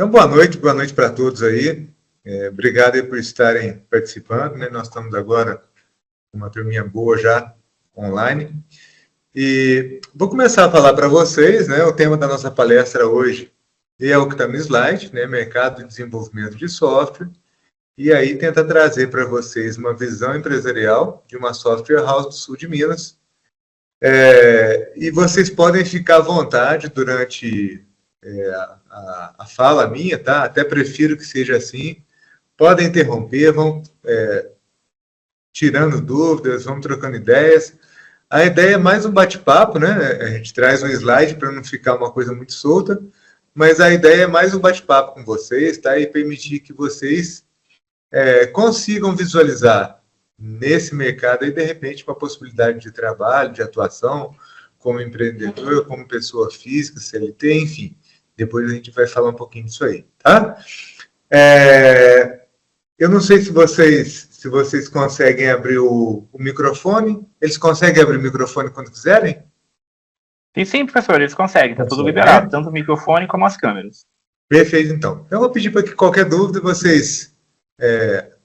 Então, boa noite para todos aí. Obrigado aí por estarem participando, né? Nós estamos agora com uma turminha boa já online. E vou começar a falar para vocês, né? O tema da nossa palestra hoje é o que está no slide, né? Mercado de desenvolvimento de software. E aí tenta trazer para vocês uma visão empresarial de uma software house do sul de Minas. E vocês podem ficar à vontade durante a fala minha, tá? Até prefiro que seja assim. Podem interromper, vão tirando dúvidas, vamos trocando ideias. A ideia é mais um bate-papo, né? A gente traz um slide para não ficar uma coisa muito solta, mas a ideia é mais um bate-papo com vocês, tá? E permitir que vocês consigam visualizar nesse mercado aí, de repente, uma possibilidade de trabalho, de atuação, como empreendedor, como pessoa física, CLT, enfim. Depois a gente vai falar um pouquinho disso aí, tá? Eu não sei se vocês conseguem abrir o microfone. Eles conseguem abrir o microfone quando quiserem? Sim, professor, eles conseguem, está tudo liberado, tanto o microfone como as câmeras. Perfeito, então. Eu vou pedir para que qualquer dúvida vocês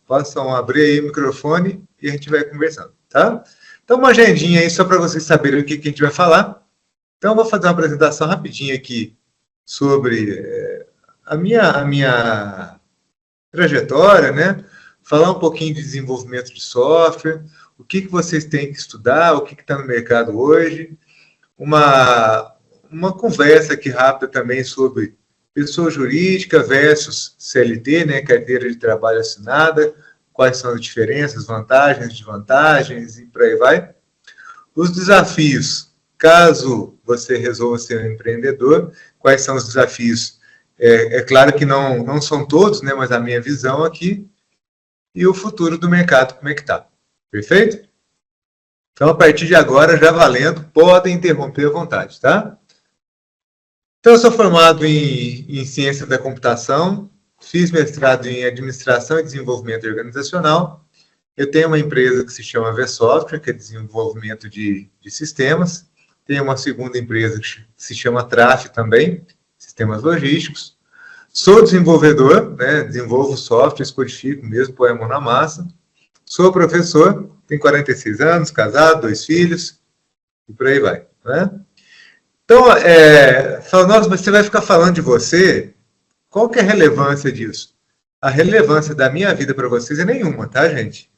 possam abrir aí o microfone e a gente vai conversando, tá? Então, uma agendinha aí só para vocês saberem o que a gente vai falar. Então, eu vou fazer uma apresentação rapidinha aqui sobre a minha trajetória, né? Falar um pouquinho de desenvolvimento de software, o que vocês têm que estudar, o que está no mercado hoje, uma conversa aqui rápida também sobre pessoa jurídica versus CLT, né? Carteira de trabalho assinada, quais são as diferenças, vantagens, desvantagens e por aí vai. Os desafios, caso você resolva ser um empreendedor, quais são os desafios? É claro que não são todos, né, mas a minha visão aqui, e o futuro do mercado, como é que está. Perfeito? Então, a partir de agora, já valendo, podem interromper à vontade, tá? Então, eu sou formado em Ciência da Computação, fiz mestrado em Administração e Desenvolvimento Organizacional. Eu tenho uma empresa que se chama V-Software, que é desenvolvimento de sistemas. Tenho uma segunda empresa que se chama TRAF também, sistemas logísticos. Sou desenvolvedor, né? Desenvolvo softwares, codifico mesmo, põe a mão na massa. Sou professor, tenho 46 anos, casado, 2 filhos, e por aí vai, né? Então, fala, nossa, mas você vai ficar falando de você? Qual que é a relevância disso? A relevância da minha vida para vocês é nenhuma, tá, gente?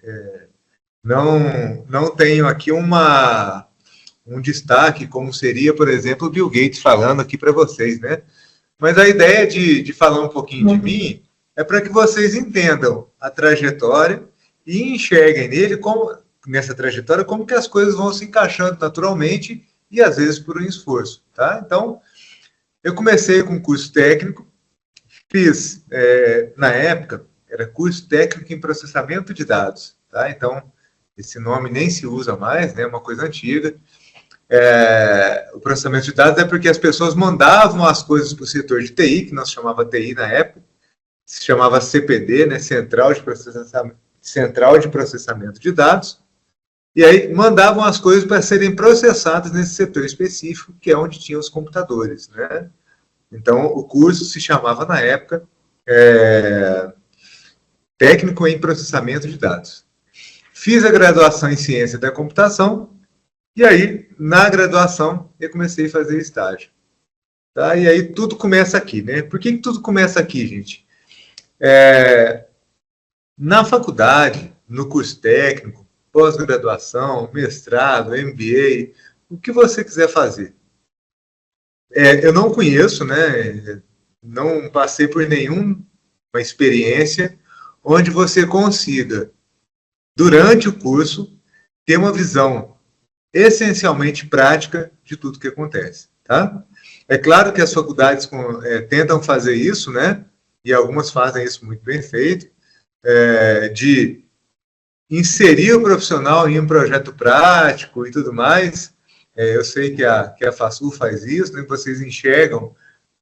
Não tenho aqui um destaque, como seria, por exemplo, o Bill Gates falando aqui para vocês, né? Mas a ideia de falar um pouquinho de mim é para que vocês entendam a trajetória e enxerguem nessa trajetória, como que as coisas vão se encaixando naturalmente e, às vezes, por um esforço, tá? Então, eu comecei com curso técnico, fiz, na época, era curso técnico em processamento de dados, tá? Então, esse nome nem se usa mais, né? É uma coisa antiga. O processamento de dados é porque as pessoas mandavam as coisas para o setor de TI, que nós chamava TI na época, se chamava CPD, né, Central de Processamento de Dados, e aí mandavam as coisas para serem processadas nesse setor específico, que é onde tinham os computadores, né? Então, o curso se chamava, na época, Técnico em Processamento de Dados. Fiz a graduação em Ciência da Computação, e aí, na graduação, eu comecei a fazer estágio. Tá? E aí, tudo começa aqui, né? Por que tudo começa aqui, gente? Na faculdade, no curso técnico, pós-graduação, mestrado, MBA, o que você quiser fazer. Eu não conheço, né? Não passei por nenhuma experiência onde você consiga, durante o curso, ter uma visão essencialmente prática de tudo que acontece, tá? É claro que as faculdades tentam fazer isso, né? E algumas fazem isso muito bem feito, de inserir o profissional em um projeto prático e tudo mais. Eu sei que a FASU faz isso, né? Vocês enxergam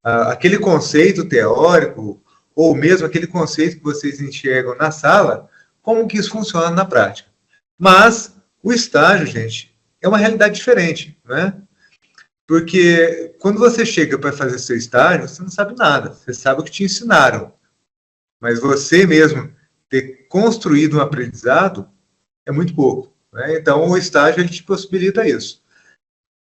aquele conceito teórico, ou mesmo aquele conceito que vocês enxergam na sala, como que isso funciona na prática. Mas o estágio, gente, é uma realidade diferente, né? Porque quando você chega para fazer seu estágio, você não sabe nada. Você sabe o que te ensinaram. Mas você mesmo ter construído um aprendizado é muito pouco, né? Então, o estágio ele te possibilita isso.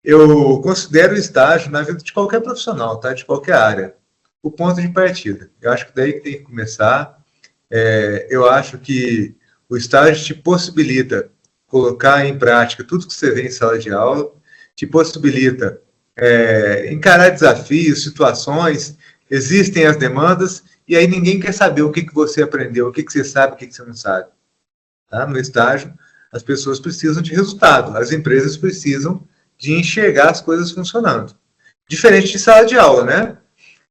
Eu considero o estágio na vida de qualquer profissional, tá? De qualquer área, o ponto de partida. Eu acho que daí que tem que começar. Eu acho que o estágio te possibilita colocar em prática tudo que você vê em sala de aula, te possibilita encarar desafios, situações, existem as demandas, e aí ninguém quer saber o que você aprendeu, o que você sabe, o que você não sabe. Tá? No estágio, as pessoas precisam de resultado, as empresas precisam de enxergar as coisas funcionando. Diferente de sala de aula, né?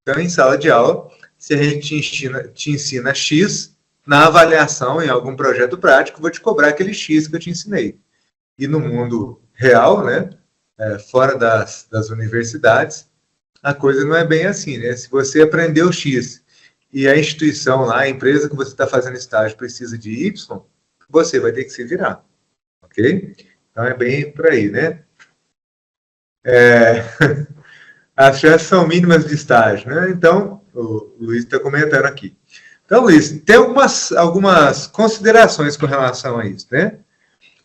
Então, em sala de aula, se a gente te ensina X, na avaliação, em algum projeto prático, vou te cobrar aquele X que eu te ensinei. E no mundo real, né? Fora das universidades, a coisa não é bem assim, né? Se você aprendeu X e a instituição lá, a empresa que você está fazendo estágio precisa de Y, você vai ter que se virar, ok? Então é bem por aí, né? As chances são mínimas de estágio, né? Então, o Luiz está comentando aqui. Então, Luiz, tem algumas considerações com relação a isso, né?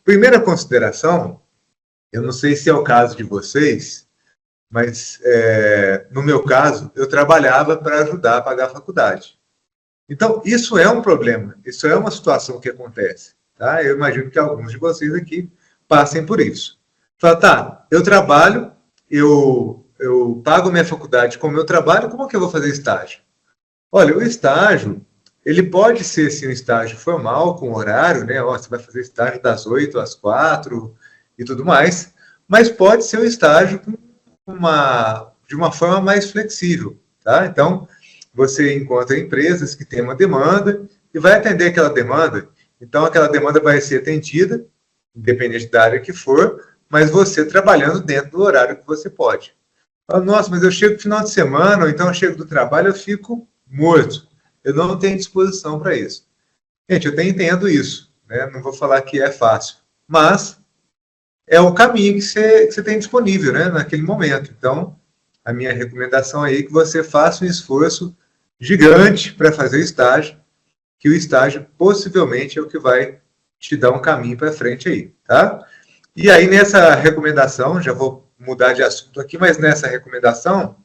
Primeira consideração, eu não sei se é o caso de vocês, mas no meu caso, eu trabalhava para ajudar a pagar a faculdade. Então, isso é um problema, isso é uma situação que acontece, tá? Eu imagino que alguns de vocês aqui passem por isso. Fala, tá, eu trabalho, eu pago minha faculdade com o meu trabalho, como é que eu vou fazer estágio? Olha, o estágio, ele pode ser sim, um estágio formal, com horário, né? Ó, você vai fazer estágio das 8 às 4 e tudo mais, mas pode ser um estágio de uma forma mais flexível, tá? Então, você encontra empresas que têm uma demanda e vai atender aquela demanda. Então, aquela demanda vai ser atendida, independente da área que for, mas você trabalhando dentro do horário que você pode. Nossa, mas eu chego no final de semana, ou então eu chego do trabalho, eu fico morto. Eu não tenho disposição para isso. Gente, eu até entendo isso, né? Não vou falar que é fácil, mas é o caminho que você tem disponível, né? Naquele momento. Então, a minha recomendação aí é que você faça um esforço gigante para fazer estágio, que o estágio possivelmente é o que vai te dar um caminho para frente aí, tá? E aí, nessa recomendação, já vou mudar de assunto aqui, mas nessa recomendação,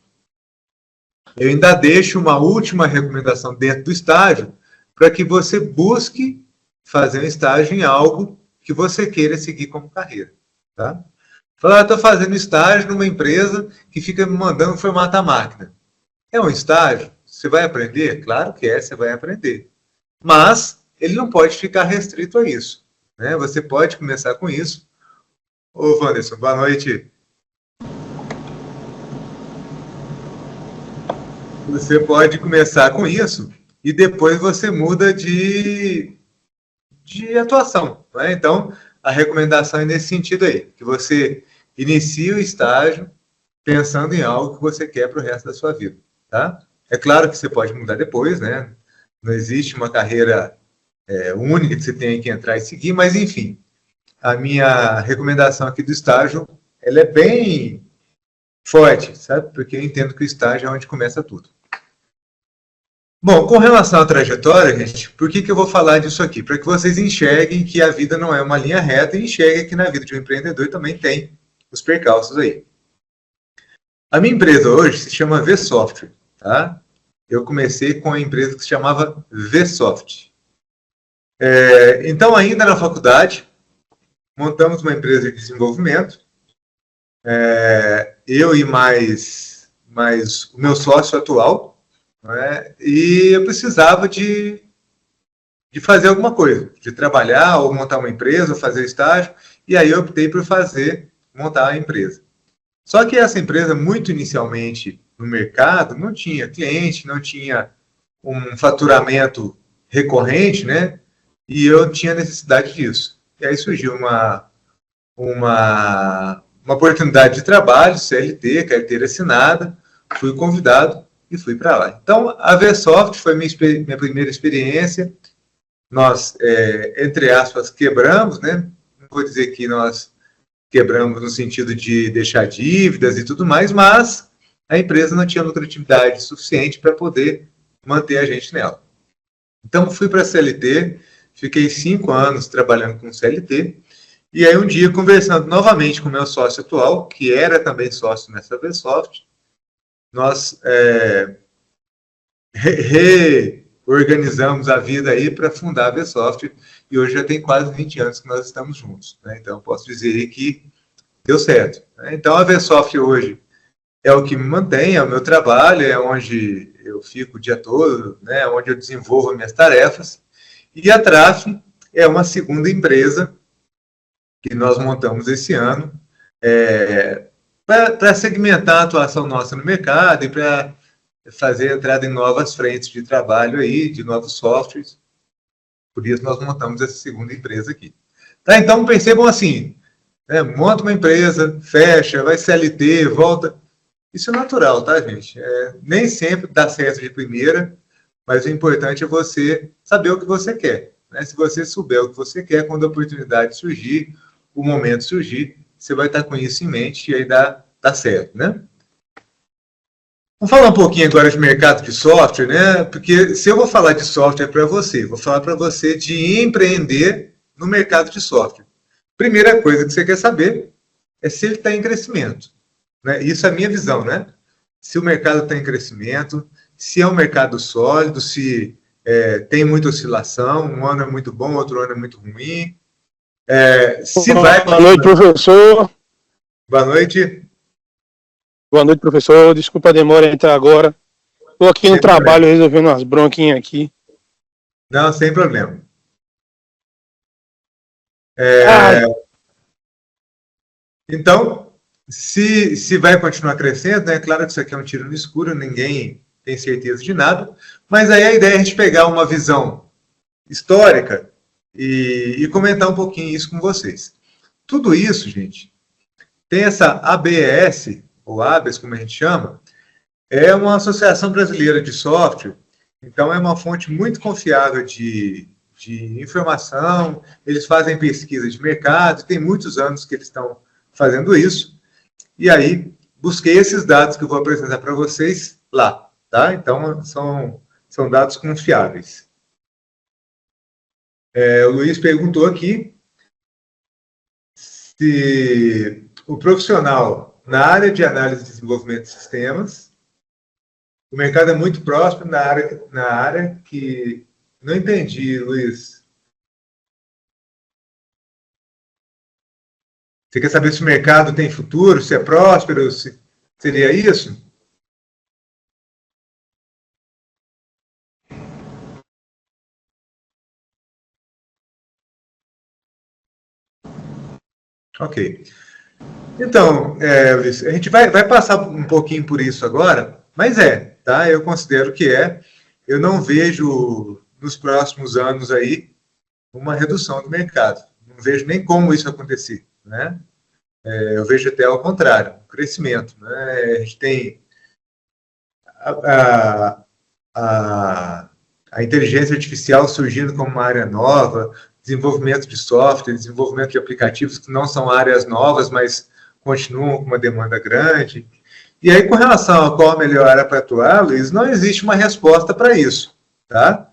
eu ainda deixo uma última recomendação dentro do estágio para que você busque fazer um estágio em algo que você queira seguir como carreira, tá? Falar, estou fazendo estágio numa empresa que fica me mandando formatar a máquina. É um estágio? Você vai aprender? Claro que você vai aprender. Mas ele não pode ficar restrito a isso, né? Você pode começar com isso. Ô, Wanderson, boa noite. Você pode começar com isso e depois você muda de atuação, né? Então, a recomendação é nesse sentido aí, que você inicie o estágio pensando em algo que você quer para o resto da sua vida, tá? É claro que você pode mudar depois, né? Não existe uma carreira única que você tenha que entrar e seguir, mas enfim, a minha recomendação aqui do estágio, ela é bem forte, sabe? Porque eu entendo que o estágio é onde começa tudo. Bom, com relação à trajetória, gente, por que eu vou falar disso aqui? Para que vocês enxerguem que a vida não é uma linha reta e enxerguem que na vida de um empreendedor também tem os percalços aí. A minha empresa hoje se chama VSoftware, tá? Eu comecei com a empresa que se chamava VSoft. Então, ainda na faculdade, montamos uma empresa de desenvolvimento. Eu e mais o meu sócio atual, né? E eu precisava de fazer alguma coisa, de trabalhar ou montar uma empresa, ou fazer estágio, e aí eu optei por montar a empresa. Só que essa empresa, muito inicialmente no mercado, não tinha cliente, não tinha um faturamento recorrente, né? E eu tinha necessidade disso. E aí surgiu uma oportunidade de trabalho, CLT, carteira assinada, fui convidado e fui para lá. Então, a VSoft foi minha primeira experiência. Nós, entre aspas, quebramos, né? Não vou dizer que nós quebramos no sentido de deixar dívidas e tudo mais, mas a empresa não tinha lucratividade suficiente para poder manter a gente nela. Então, fui para a CLT, fiquei 5 anos trabalhando com CLT, e aí um dia, conversando novamente com o meu sócio atual, que era também sócio nessa Vsoft, nós reorganizamos a vida aí para fundar a Vsoft, e hoje já tem quase 20 anos que nós estamos juntos, né? Então, posso dizer aí que deu certo. Então, a Vsoft hoje é o que me mantém, é o meu trabalho, é onde eu fico o dia todo, né? Onde eu desenvolvo as minhas tarefas. E a Traf é uma segunda empresa que nós montamos esse ano para segmentar a atuação nossa no mercado e para fazer a entrada em novas frentes de trabalho aí, de novos softwares. Por isso nós montamos essa segunda empresa aqui. Tá, então percebam assim, monta uma empresa, fecha, vai CLT, volta. Isso é natural, tá, gente? Nem sempre dá certo de primeira, mas o importante é você saber o que você quer. Né? Se você souber o que você quer, quando a oportunidade surgir, o momento surgir, você vai estar com isso em mente e aí dá certo, né? Vamos falar um pouquinho agora de mercado de software, né? Porque se eu vou falar de software para você, vou falar para você de empreender no mercado de software. Primeira coisa que você quer saber é se ele está em crescimento. Né? Isso é a minha visão, né? Se o mercado está em crescimento, se é um mercado sólido, se tem muita oscilação, um ano é muito bom, outro ano é muito ruim. Boa noite, professor. Boa noite. Boa noite, professor. Desculpa a demora em entrar agora. Estou aqui no trabalho resolvendo umas bronquinhas aqui. Não, sem problema. Então, se vai continuar crescendo, né? Claro que isso aqui é um tiro no escuro, ninguém tem certeza de nada, mas aí a ideia é a gente pegar uma visão histórica e comentar um pouquinho isso com vocês. Tudo isso, gente, tem essa ABS, ou ABS, como a gente chama, é uma associação brasileira de software, então é uma fonte muito confiável de informação, eles fazem pesquisa de mercado, tem muitos anos que eles estão fazendo isso, e aí busquei esses dados que eu vou apresentar para vocês lá, tá? Então, são dados confiáveis. O Luiz perguntou aqui se o profissional na área de análise e desenvolvimento de sistemas, o mercado é muito próximo na área que... Não entendi, Luiz. Você quer saber se o mercado tem futuro, se é próspero, se seria isso? Ok. Então, Luiz, a gente vai passar um pouquinho por isso agora, mas tá? Eu considero que eu não vejo nos próximos anos aí uma redução do mercado. Não vejo nem como isso acontecer, né? Eu vejo até ao contrário, um crescimento, né? A gente tem a inteligência artificial surgindo como uma área nova, desenvolvimento de software, desenvolvimento de aplicativos que não são áreas novas, mas continuam com uma demanda grande. E aí, com relação a qual a melhor área para atuar, Luiz, não existe uma resposta para isso, tá?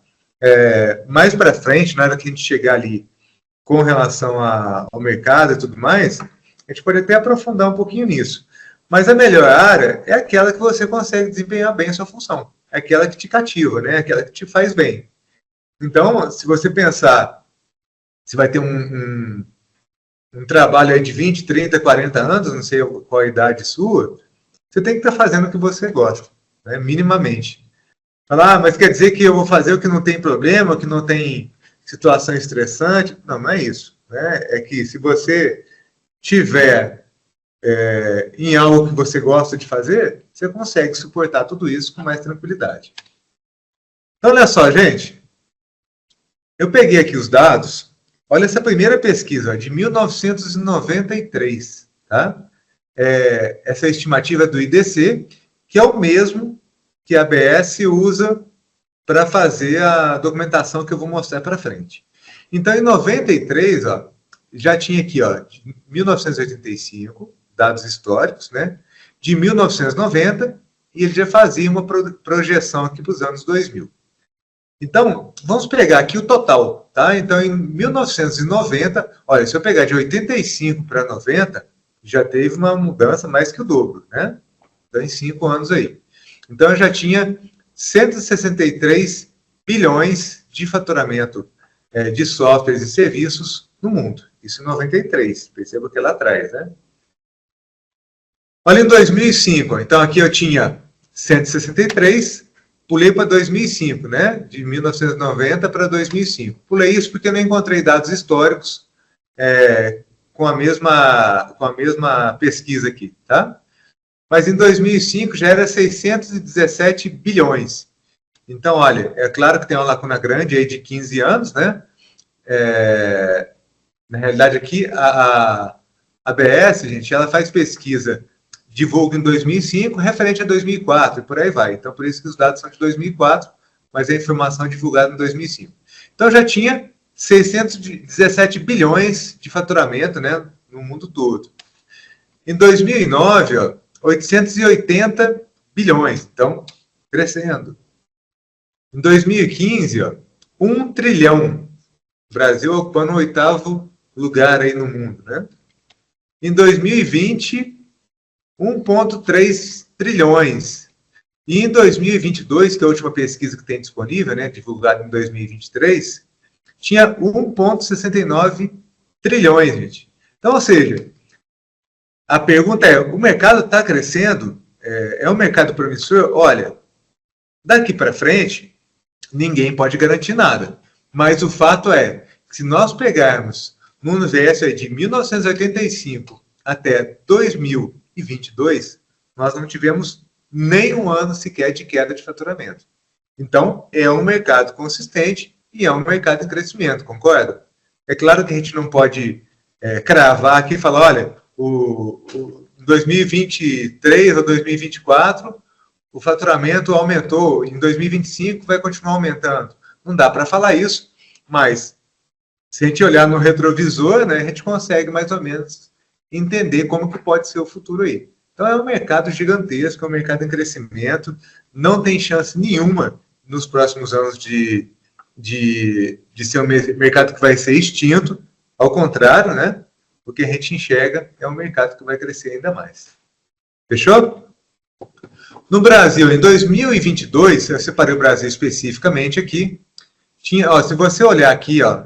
Mais para frente, na hora que a gente chegar ali com relação ao mercado e tudo mais, a gente pode até aprofundar um pouquinho nisso. Mas a melhor área é aquela que você consegue desempenhar bem a sua função. É aquela que te cativa, né? Aquela que te faz bem. Então, se você pensar, se vai ter um trabalho aí de 20, 30, 40 anos, não sei qual a idade sua, você tem que estar fazendo o que você gosta, né? Minimamente. Falar, mas quer dizer que eu vou fazer o que não tem problema, o que não tem situação estressante? Não, não é isso. Né? É que se você tiver em algo que você gosta de fazer, você consegue suportar tudo isso com mais tranquilidade. Então, olha só, gente. Eu peguei aqui os dados. Olha essa primeira pesquisa, de 1993. Tá? Essa estimativa do IDC, que é o mesmo que a ABS usa para fazer a documentação que eu vou mostrar para frente. Então, em 93, já tinha aqui, ó, de 1985, dados históricos, né? De 1990, e ele já fazia uma projeção aqui para os anos 2000. Então, vamos pegar aqui o total, tá? Então, em 1990, olha, se eu pegar de 85 para 90, já teve uma mudança mais que o dobro, né? Então, em 5 anos aí. Então, eu já tinha 163 bilhões de faturamento de softwares e serviços no mundo. Isso em 93, perceba que é lá atrás, né? Olha em 2005, então aqui eu tinha 163, pulei para 2005, né? De 1990 para 2005. Pulei isso porque eu não encontrei dados históricos com a mesma pesquisa aqui, tá? Mas em 2005 já era 617 bilhões. Então, olha, é claro que tem uma lacuna grande aí de 15 anos, né? Na realidade aqui, a ABS, gente, ela faz pesquisa, divulga em 2005, referente a 2004, e por aí vai. Então, por isso que os dados são de 2004, mas a informação é divulgada em 2005. Então, já tinha 617 bilhões de faturamento, né, no mundo todo. Em 2009, ó, 880 bilhões, então, crescendo. Em 2015, ó, 1 trilhão. O Brasil ocupando o 8º lugar aí no mundo, né? Em 2020, 1,3 trilhões. E em 2022, que é a última pesquisa que tem disponível, né, divulgada em 2023, tinha 1,69 trilhões, gente. Então, ou seja, a pergunta é, o mercado está crescendo? É um mercado promissor? Olha, daqui para frente, ninguém pode garantir nada. Mas o fato é que se nós pegarmos no universo aí de 1985 até 2022, nós não tivemos nem um ano sequer de queda de faturamento. Então, é um mercado consistente e é um mercado em crescimento, concorda? É claro que a gente não pode cravar aqui e falar, olha, em 2023 ou 2024, o faturamento aumentou, em 2025 vai continuar aumentando. Não dá para falar isso, mas se a gente olhar no retrovisor, né, a gente consegue mais ou menos entender como que pode ser o futuro aí. Então é um mercado gigantesco, é um mercado em crescimento, não tem chance nenhuma nos próximos anos de ser um mercado que vai ser extinto, ao contrário, né, o que a gente enxerga é um mercado que vai crescer ainda mais. Fechou? No Brasil, em 2022, eu separei o Brasil especificamente aqui, se você olhar aqui, ó,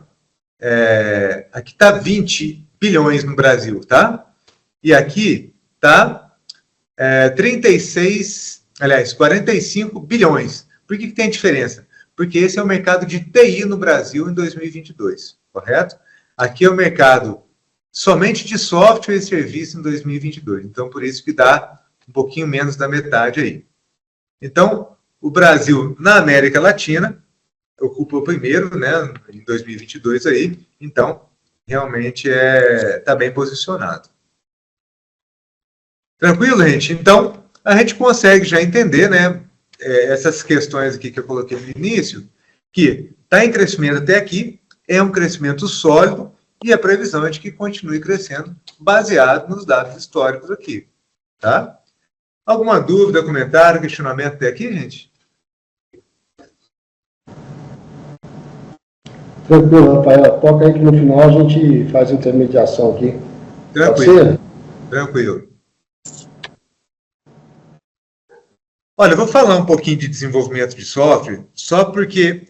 aqui está 20 bilhões no Brasil, tá? E aqui está 45 bilhões. Por que tem diferença? Porque esse é o mercado de TI no Brasil em 2022, correto? Aqui é o mercado somente de software e serviço em 2022. Então, por isso que dá um pouquinho menos da metade aí. Então, o Brasil, na América Latina, ocupa o primeiro, né, em 2022 aí, então, realmente está bem posicionado. Tranquilo, gente? Então, a gente consegue já entender, né, essas questões aqui que eu coloquei no início, que está em crescimento até aqui, é um crescimento sólido, e a previsão é de que continue crescendo, baseado nos dados históricos aqui, tá? Alguma dúvida, comentário, questionamento até aqui, gente? Tranquilo, Rafael. Toca aí que no final a gente faz a intermediação aqui. Tranquilo. Tranquilo. Olha, eu vou falar um pouquinho de desenvolvimento de software, só porque,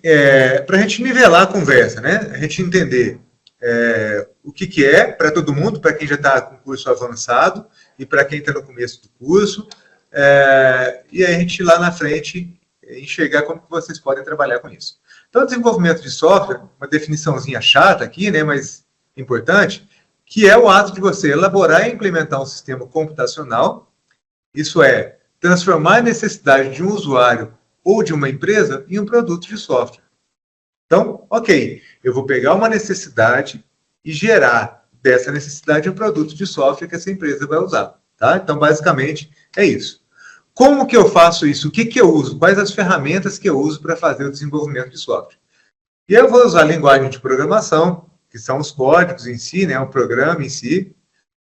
para a gente nivelar a conversa, né? A gente entender o que é para todo mundo, para quem já está com curso avançado e para quem está no começo do curso, e a gente lá na frente enxergar como que vocês podem trabalhar com isso. Então, desenvolvimento de software, uma definiçãozinha chata aqui, né, mas importante, que é o ato de você elaborar e implementar um sistema computacional, isso é, transformar a necessidade de um usuário ou de uma empresa em um produto de software. Então, ok, eu vou pegar uma necessidade e gerar dessa necessidade um produto de software que essa empresa vai usar, tá? Então, basicamente, é isso. Como que eu faço isso? O que que eu uso? Quais as ferramentas que eu uso para fazer o desenvolvimento de software? E eu vou usar a linguagem de programação que são os códigos em si, né, o programa em si.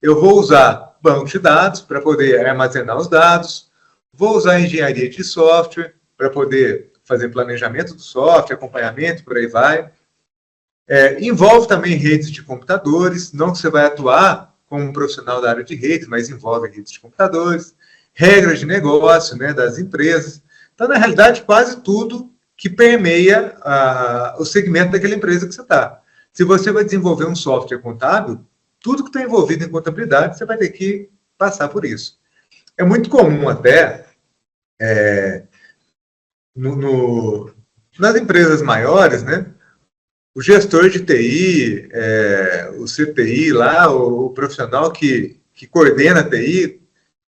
Eu vou usar banco de dados para poder armazenar os dados, vou usar engenharia de software para poder fazer planejamento do software, acompanhamento, por aí vai. Envolve também redes de computadores, não que você vai atuar como um profissional da área de redes, mas envolve redes de computadores, regras de negócio, né, das empresas. Então, na realidade, quase tudo que permeia o segmento daquela empresa que você está. Se você vai desenvolver um software contábil, tudo que está envolvido em contabilidade, você vai ter que passar por isso. É muito comum até, nas empresas maiores, né, o gestor de TI, o CTI lá, o profissional que coordena a TI,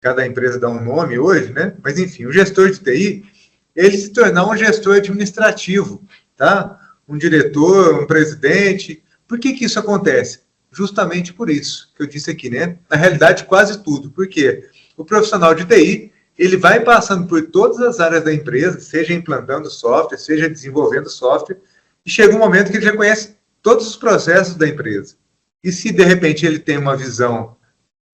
cada empresa dá um nome hoje, né? Mas enfim, o gestor de TI, ele se tornar um gestor administrativo, tá? Um diretor, um presidente. Por que isso acontece? Justamente por isso que eu disse aqui, né? Na realidade, quase tudo. Por quê? O profissional de TI, ele vai passando por todas as áreas da empresa, seja implantando software, seja desenvolvendo software, e chega um momento que ele já conhece todos os processos da empresa. E se, de repente, ele tem uma visão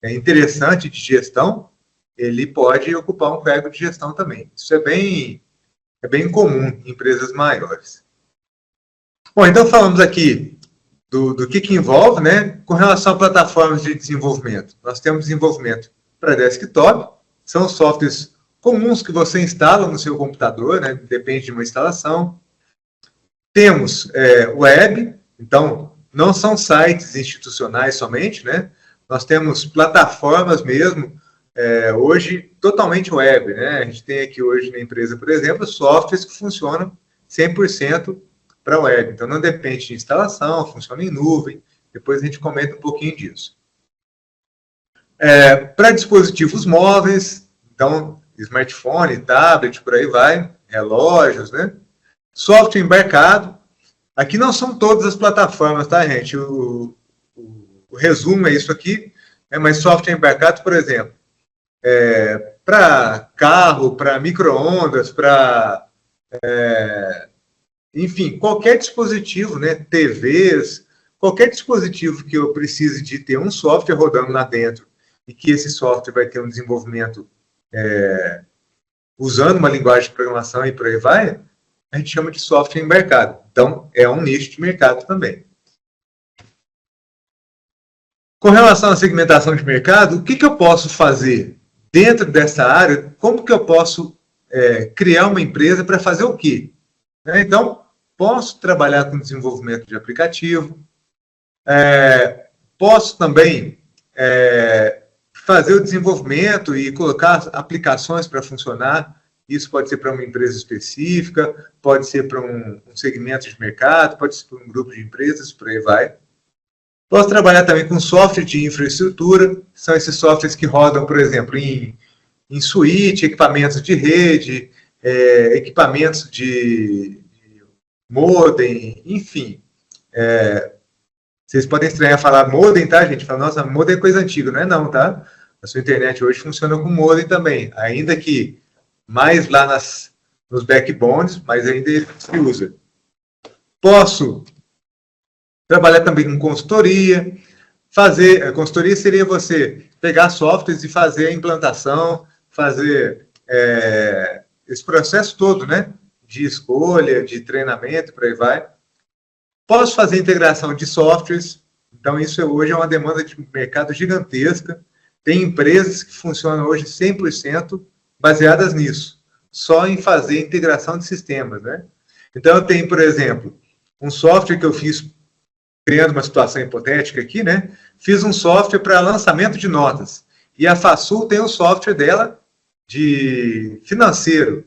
interessante de gestão, ele pode ocupar um cargo de gestão também. Isso é bem comum em empresas maiores. Bom, então falamos aqui do que envolve, né? Com relação a plataformas de desenvolvimento. Nós temos desenvolvimento para desktop, são softwares comuns que você instala no seu computador, né? Depende de uma instalação. Temos web, então não são sites institucionais somente, né? Nós temos plataformas mesmo, hoje totalmente web, né? A gente tem aqui hoje na empresa, por exemplo, softwares que funcionam 100% para web. Então não depende de instalação, funciona em nuvem. Depois a gente comenta um pouquinho disso. Para dispositivos móveis, então smartphone, tablet, por aí vai, relógios, né? Software embarcado. Aqui não são todas as plataformas, tá, gente? O resumo é isso aqui, mas software embarcado, por exemplo, para carro, para micro-ondas, para, enfim, qualquer dispositivo, né? TVs, qualquer dispositivo que eu precise de ter um software rodando lá dentro e que esse software vai ter um desenvolvimento usando uma linguagem de programação e por aí vai, a gente chama de software embarcado. Então, é um nicho de mercado também. Com relação à segmentação de mercado, o que eu posso fazer dentro dessa área? Como que eu posso criar uma empresa para fazer o quê? Então, posso trabalhar com desenvolvimento de aplicativo, posso também fazer o desenvolvimento e colocar aplicações para funcionar. Isso pode ser para uma empresa específica, pode ser para um segmento de mercado, pode ser para um grupo de empresas, por aí vai. Posso trabalhar também com software de infraestrutura, são esses softwares que rodam, por exemplo, em switch, equipamentos de rede, equipamentos de modem, enfim. Vocês podem estranhar falar modem, tá, gente? Fala, nossa, modem é coisa antiga. Não é não, tá? A sua internet hoje funciona com modem também, ainda que mais lá nos backbones, mas ainda ele se usa. Posso trabalhar também com consultoria. Consultoria seria você pegar softwares e fazer a implantação, fazer esse processo todo, né? De escolha, de treinamento, por aí vai. Posso fazer integração de softwares. Então, isso hoje é uma demanda de mercado gigantesca. Tem empresas que funcionam hoje 100% baseadas nisso, só em fazer integração de sistemas, né? Então, eu tenho, por exemplo, um software que eu fiz, criando uma situação hipotética aqui, né? Fiz um software para lançamento de notas. E a Fasul tem um software dela de financeiro.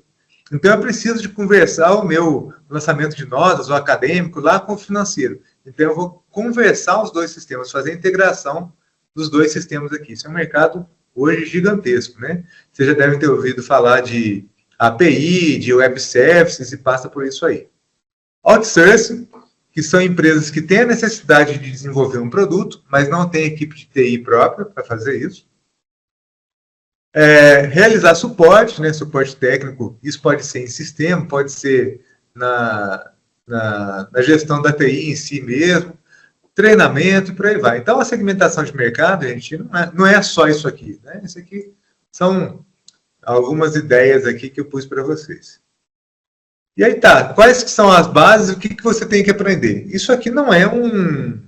Então, eu preciso de conversar o meu lançamento de notas, o acadêmico, lá com o financeiro. Então, eu vou conversar os dois sistemas, fazer a integração dos dois sistemas aqui. Isso é um mercado hoje gigantesco, né? Vocês já devem ter ouvido falar de API, de web services e passa por isso aí. Outsourcing, que são empresas que têm a necessidade de desenvolver um produto, mas não têm equipe de TI própria para fazer isso. Realizar suporte, né? Suporte técnico, isso pode ser em sistema, pode ser na gestão da TI em si mesmo. treinamento e por aí vai. Então, a segmentação de mercado, gente, não é só isso aqui, né? Isso aqui são algumas ideias aqui que eu pus para vocês. E aí tá, quais que são as bases, o que você tem que aprender? Isso aqui não é uma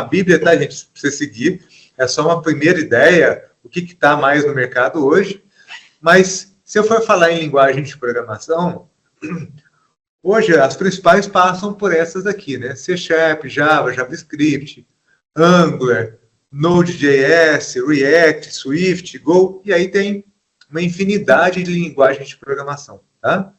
bíblia, tá, gente, para você seguir, é só uma primeira ideia, o que está mais no mercado hoje, mas se eu for falar em linguagem de programação, hoje as principais passam por essas aqui, né? C#, Java, JavaScript, Angular, Node.js, React, Swift, Go, e aí tem uma infinidade de linguagens de programação, tá?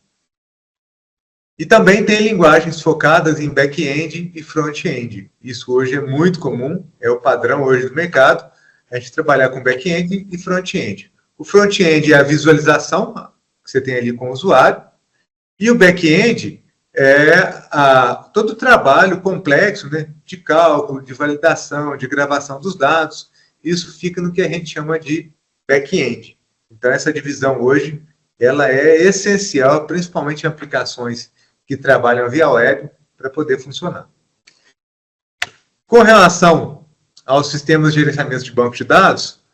E também tem linguagens focadas em back-end e front-end. Isso hoje é muito comum, é o padrão hoje do mercado, a gente trabalhar com back-end e front-end. O front-end é a visualização que você tem ali com o usuário, e o back-end é todo o trabalho complexo, né, de cálculo, de validação, de gravação dos dados. Isso fica no que a gente chama de back-end. Então, essa divisão hoje, ela é essencial, principalmente em aplicações que trabalham via web, para poder funcionar. Com relação aos sistemas de gerenciamento de banco de dados,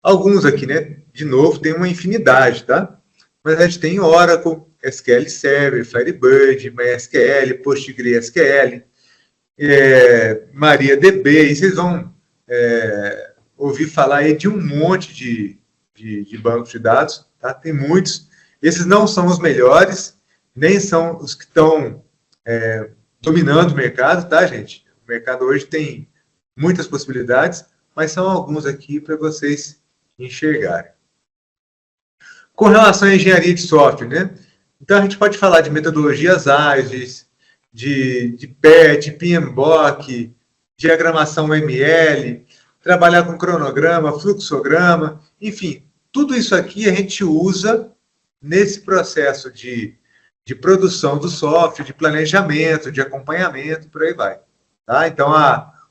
alguns aqui, né, de novo, tem uma infinidade, tá? Mas a gente tem Oracle, SQL Server, Firebird, MySQL, PostgreSQL, MariaDB, e vocês vão ouvir falar aí de um monte de bancos de dados, tá? Tem muitos. Esses não são os melhores, nem são os que estão dominando o mercado, tá, gente? O mercado hoje tem muitas possibilidades, mas são alguns aqui para vocês enxergarem. Com relação à engenharia de software, né? Então, a gente pode falar de metodologias ágeis, de PET, PMBOK, diagramação ML, trabalhar com cronograma, fluxograma, enfim, tudo isso aqui a gente usa nesse processo de produção do software, de planejamento, de acompanhamento, por aí vai. Tá? Então,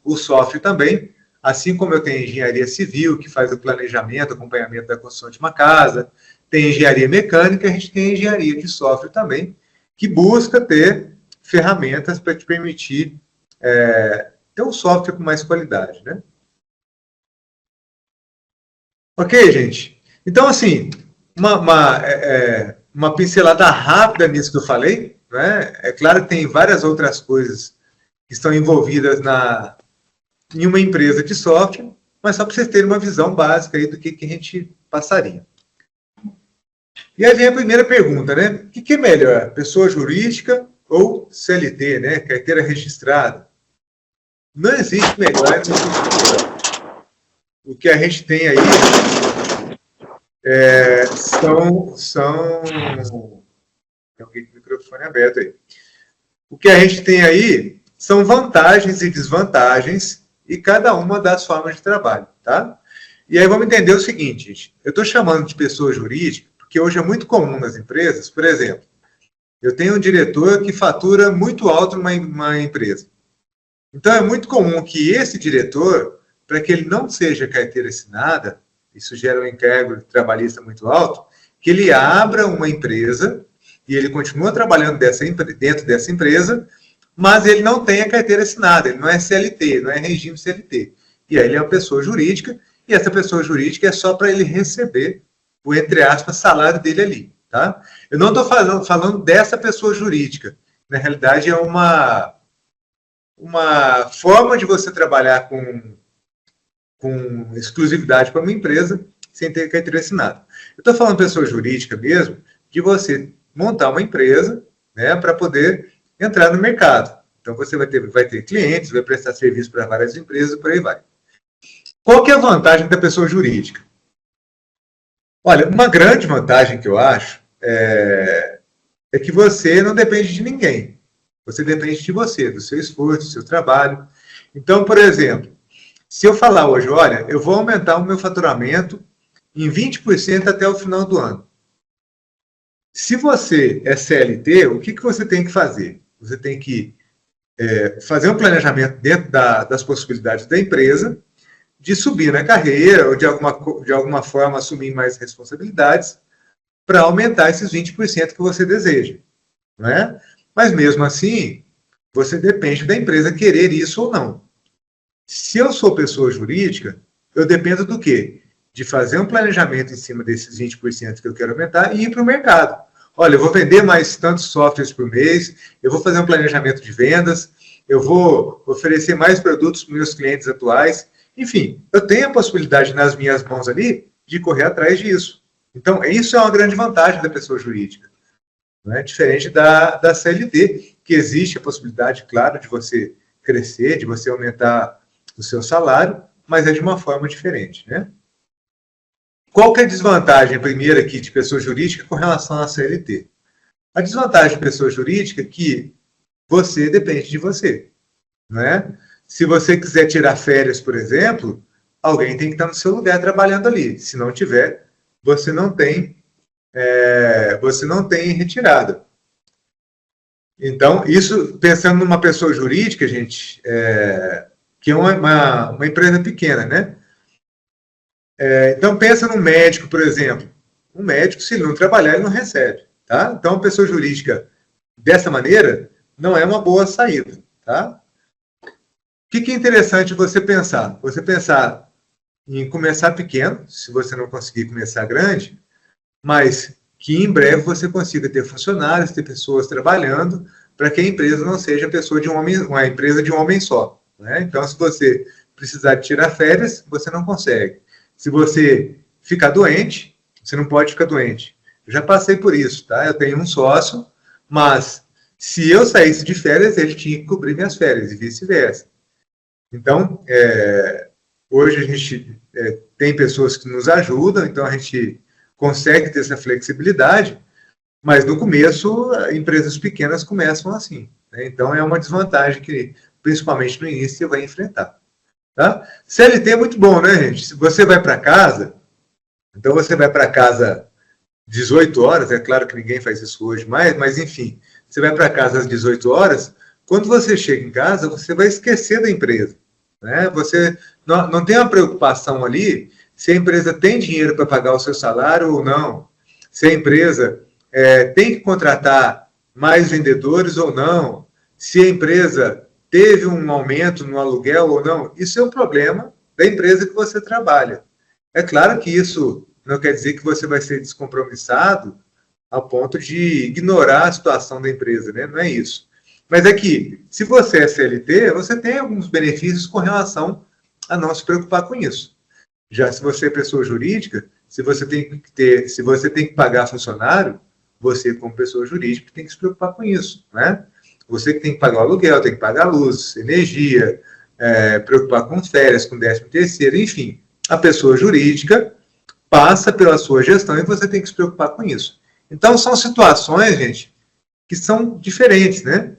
o software também, assim como eu tenho engenharia civil, que faz o planejamento, acompanhamento da construção de uma casa, tem engenharia mecânica, a gente tem engenharia de software também, que busca ter ferramentas para te permitir ter um software com mais qualidade, né? Ok, gente? Então, assim, uma pincelada rápida nisso que eu falei, né? É claro que tem várias outras coisas que estão envolvidas em uma empresa de software, mas só para vocês terem uma visão básica aí do que a gente passaria. E aí vem a primeira pergunta, né? O que é melhor, pessoa jurídica ou CLT, né? Carteira registrada? Não existe melhor. O que a gente tem aí são... Tem alguém com o microfone aberto aí. O que a gente tem aí são vantagens e desvantagens e cada uma das formas de trabalho, tá? E aí vamos entender o seguinte, gente. Eu estou chamando de pessoa jurídica porque hoje é muito comum nas empresas, por exemplo, eu tenho um diretor que fatura muito alto numa empresa. Então, é muito comum que esse diretor, para que ele não seja carteira assinada, isso gera um encargo trabalhista muito alto, que ele abra uma empresa e ele continua trabalhando dentro dessa empresa, mas ele não tem a carteira assinada, ele não é CLT, não é regime CLT. E aí ele é uma pessoa jurídica, e essa pessoa jurídica é só para ele receber o, entre aspas, salário dele ali, tá? Eu não estou falando dessa pessoa jurídica. Na realidade, é uma forma de você trabalhar com exclusividade para uma empresa sem ter carteira assinada. Eu estou falando pessoa jurídica mesmo, de você montar uma empresa, né, para poder entrar no mercado. Então, você vai ter clientes, vai prestar serviço para várias empresas, por aí vai. Qual que é a vantagem da pessoa jurídica? Olha, uma grande vantagem que eu acho é que você não depende de ninguém. Você depende de você, do seu esforço, do seu trabalho. Então, por exemplo, se eu falar hoje, olha, eu vou aumentar o meu faturamento em 20% até o final do ano. Se você é CLT, o que você tem que fazer? Você tem que fazer um planejamento dentro das possibilidades da empresa, de subir na carreira, ou de alguma forma assumir mais responsabilidades, para aumentar esses 20% que você deseja. Não é? Mas mesmo assim, você depende da empresa querer isso ou não. Se eu sou pessoa jurídica, eu dependo do quê? De fazer um planejamento em cima desses 20% que eu quero aumentar e ir para o mercado. Olha, eu vou vender mais tantos softwares por mês, eu vou fazer um planejamento de vendas, eu vou oferecer mais produtos para os meus clientes atuais. Enfim, eu tenho a possibilidade nas minhas mãos ali de correr atrás disso. Então, isso é uma grande vantagem da pessoa jurídica. Não é diferente da CLT, que existe a possibilidade, claro, de você crescer, de você aumentar o seu salário, mas é de uma forma diferente, né? Qual que é a desvantagem, primeira aqui, de pessoa jurídica com relação à CLT? A desvantagem de pessoa jurídica é que você depende de você, né? Se você quiser tirar férias, por exemplo, alguém tem que estar no seu lugar trabalhando ali. Se não tiver, você não tem retirada. Então, isso, pensando numa pessoa jurídica, gente, que é uma empresa pequena, né? Então, pensa num médico, por exemplo. Um médico, se ele não trabalhar, ele não recebe, tá? Então, a pessoa jurídica, dessa maneira, não é uma boa saída, tá? O que é interessante você pensar? Você pensar em começar pequeno, se você não conseguir começar grande, mas que em breve você consiga ter funcionários, ter pessoas trabalhando, para que a empresa não seja uma empresa de um homem só, né? Então, se você precisar de tirar férias, você não consegue. Se você ficar doente, você não pode ficar doente. Eu já passei por isso, tá? Eu tenho um sócio, mas se eu saísse de férias, ele tinha que cobrir minhas férias e vice-versa. Então, hoje a gente tem pessoas que nos ajudam, então a gente consegue ter essa flexibilidade, mas no começo, empresas pequenas começam assim, né? Então, é uma desvantagem que, principalmente no início, você vai enfrentar. Tá? CLT é muito bom, né, gente? Se você vai para casa, então você vai para casa 18 horas, é claro que ninguém faz isso hoje mais, mas enfim, você vai para casa às 18 horas, quando você chega em casa, você vai esquecer da empresa, né? Você não tem uma preocupação ali se a empresa tem dinheiro para pagar o seu salário ou não, se a empresa tem que contratar mais vendedores ou não, se a empresa teve um aumento no aluguel ou não. Isso é um problema da empresa que você trabalha. É claro que isso não quer dizer que você vai ser descompromissado ao ponto de ignorar a situação da empresa, né? Não é isso. Mas é que, se você é CLT, você tem alguns benefícios com relação a não se preocupar com isso. Já se você é pessoa jurídica, se você tem que pagar funcionário, você, como pessoa jurídica, tem que se preocupar com isso, né? Você que tem que pagar o aluguel, tem que pagar luz, energia, preocupar com férias, com 13º, enfim. A pessoa jurídica passa pela sua gestão e você tem que se preocupar com isso. Então, são situações, gente, que são diferentes, né?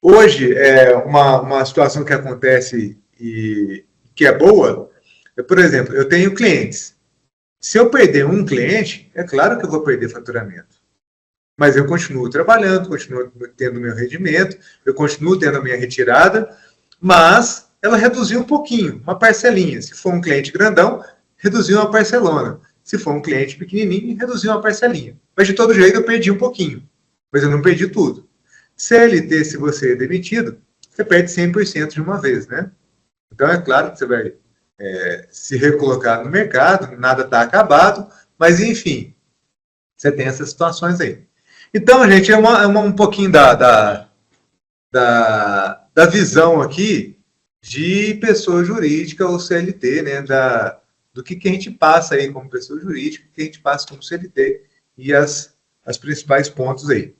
Hoje, uma situação que acontece e que é boa, por exemplo, eu tenho clientes. Se eu perder um cliente, é claro que eu vou perder faturamento. Mas eu continuo trabalhando, continuo tendo meu rendimento, eu continuo tendo a minha retirada, mas ela reduziu um pouquinho, uma parcelinha. Se for um cliente grandão, reduziu uma parcelona. Se for um cliente pequenininho, reduziu uma parcelinha. Mas de todo jeito eu perdi um pouquinho, mas eu não perdi tudo. CLT, se você é demitido, você perde 100% de uma vez, né? Então é claro que você vai se recolocar no mercado, nada está acabado, mas enfim, você tem essas situações aí. Então, gente, um pouquinho da visão aqui de pessoa jurídica ou CLT, né? Do que a gente passa aí como pessoa jurídica, o que a gente passa como CLT e as principais pontos aí.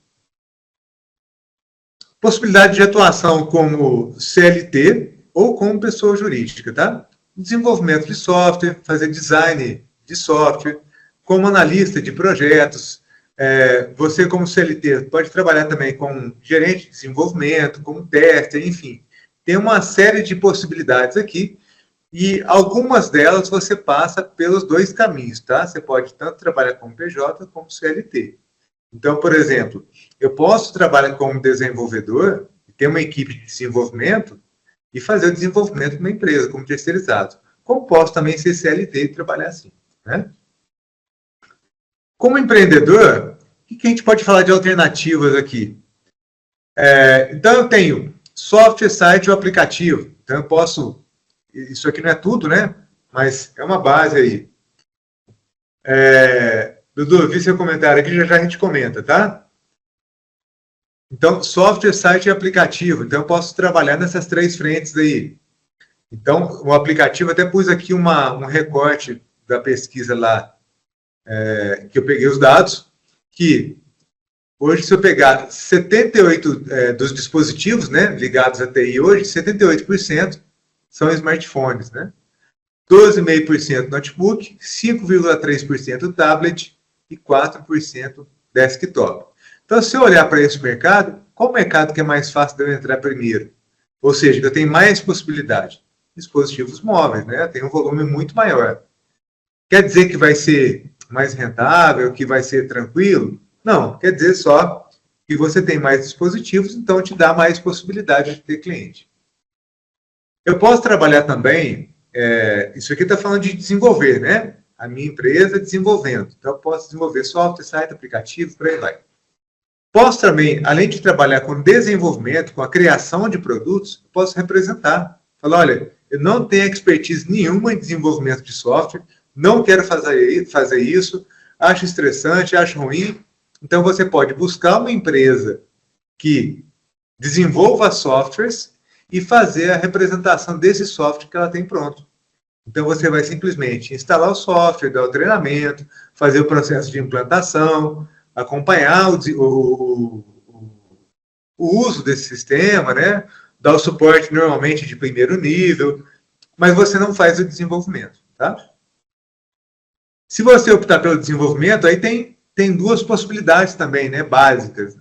Possibilidade de atuação como CLT ou como pessoa jurídica, tá? Desenvolvimento de software, fazer design de software, como analista de projetos. Você, como CLT, pode trabalhar também como gerente de desenvolvimento, como tester, enfim. Tem uma série de possibilidades aqui e algumas delas você passa pelos dois caminhos, tá? Você pode tanto trabalhar como PJ como CLT. Então, por exemplo, eu posso trabalhar como desenvolvedor, ter uma equipe de desenvolvimento e fazer o desenvolvimento de uma empresa como terceirizado. Como posso também ser CLT e trabalhar assim, né? Como empreendedor, o que a gente pode falar de alternativas aqui? Então, eu tenho software, site ou aplicativo. Então, eu posso... Isso aqui não é tudo, né? Mas é uma base aí. Dudu, vi seu comentário aqui, já já a gente comenta, tá? Então, software, site e aplicativo. Então, eu posso trabalhar nessas 3 frentes aí. Então, o aplicativo, até pus aqui um recorte da pesquisa lá, que eu peguei os dados, que hoje, se eu pegar 78 dos dispositivos, né, ligados à TI hoje, 78% são smartphones, né? 12,5% notebook, 5,3% tablet e 4% desktop. Então, se eu olhar para esse mercado, qual mercado que é mais fácil de eu entrar primeiro? Ou seja, eu tenho mais possibilidade. Dispositivos móveis, né? Tem um volume muito maior. Quer dizer que vai ser mais rentável, que vai ser tranquilo? Não, quer dizer só que você tem mais dispositivos, então te dá mais possibilidade de ter cliente. Eu posso trabalhar também, isso aqui está falando de desenvolver, né? A minha empresa desenvolvendo. Então, eu posso desenvolver software, site, aplicativo, por aí vai. Posso também, além de trabalhar com desenvolvimento, com a criação de produtos, posso representar. Falar, olha, eu não tenho expertise nenhuma em desenvolvimento de software, não quero fazer isso, acho estressante, acho ruim. Então, você pode buscar uma empresa que desenvolva softwares e fazer a representação desse software que ela tem pronto. Então, você vai simplesmente instalar o software, dar o treinamento, fazer o processo de implantação, acompanhar o uso desse sistema, né? Dar o suporte normalmente de primeiro nível, mas você não faz o desenvolvimento, tá? Se você optar pelo desenvolvimento, aí tem 2 possibilidades também, né, básicas.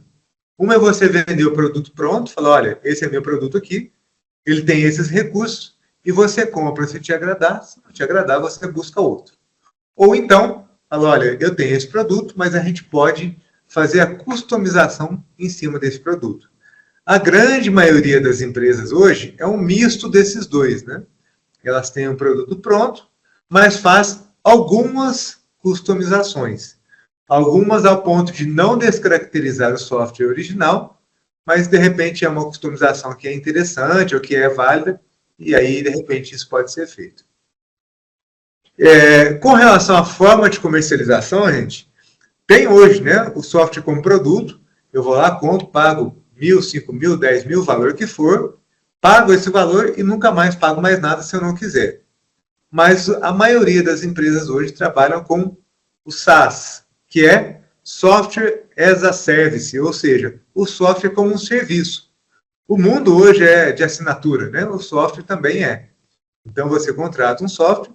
Uma é você vender o produto pronto, falar, olha, esse é meu produto aqui, ele tem esses recursos, e você compra se te agradar, se não te agradar, você busca outro. Ou então, fala, olha, eu tenho esse produto, mas a gente pode fazer a customização em cima desse produto. A grande maioria das empresas hoje é um misto desses 2, né? Elas têm um produto pronto, mas faz algumas customizações. Algumas ao ponto de não descaracterizar o software original, mas de repente é uma customização que é interessante ou que é válida, e aí de repente isso pode ser feito. Com relação à forma de comercialização, gente, tem hoje, né, o software como produto, eu vou lá, compro, pago 1.000, 5.000, 10.000, o valor que for, pago esse valor e nunca mais pago mais nada se eu não quiser. Mas a maioria das empresas hoje trabalham com o SaaS, que é Software as a Service, ou seja, o software como um serviço. O mundo hoje é de assinatura, né? O software também é. Então você contrata um software,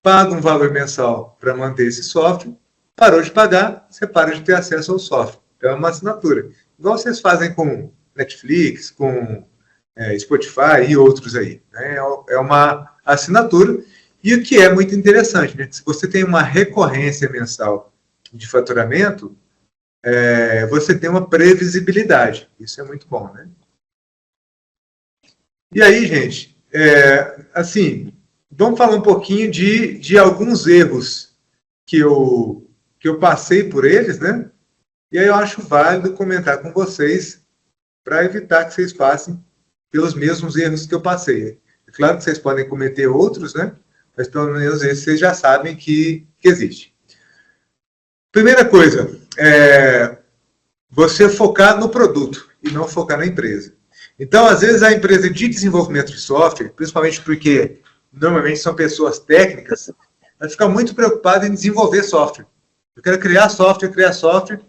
paga um valor mensal para manter esse software, parou de pagar, você para de ter acesso ao software. Então é uma assinatura. Igual vocês fazem com Netflix, com Spotify e outros aí, né? É uma assinatura. E o que é muito interessante, né? Se você tem uma recorrência mensal de faturamento, você tem uma previsibilidade. Isso é muito bom, né? E aí, gente, assim, vamos falar um pouquinho de alguns erros que eu passei por eles, né? E aí eu acho válido comentar com vocês para evitar que vocês passem pelos mesmos erros que eu passei. É claro que vocês podem cometer outros, né? Mas pelo menos esses vocês já sabem que existe. Primeira coisa, você focar no produto e não focar na empresa. Então, às vezes, a empresa de desenvolvimento de software, principalmente porque normalmente são pessoas técnicas, vai ficar muito preocupada em desenvolver software. Eu quero criar software.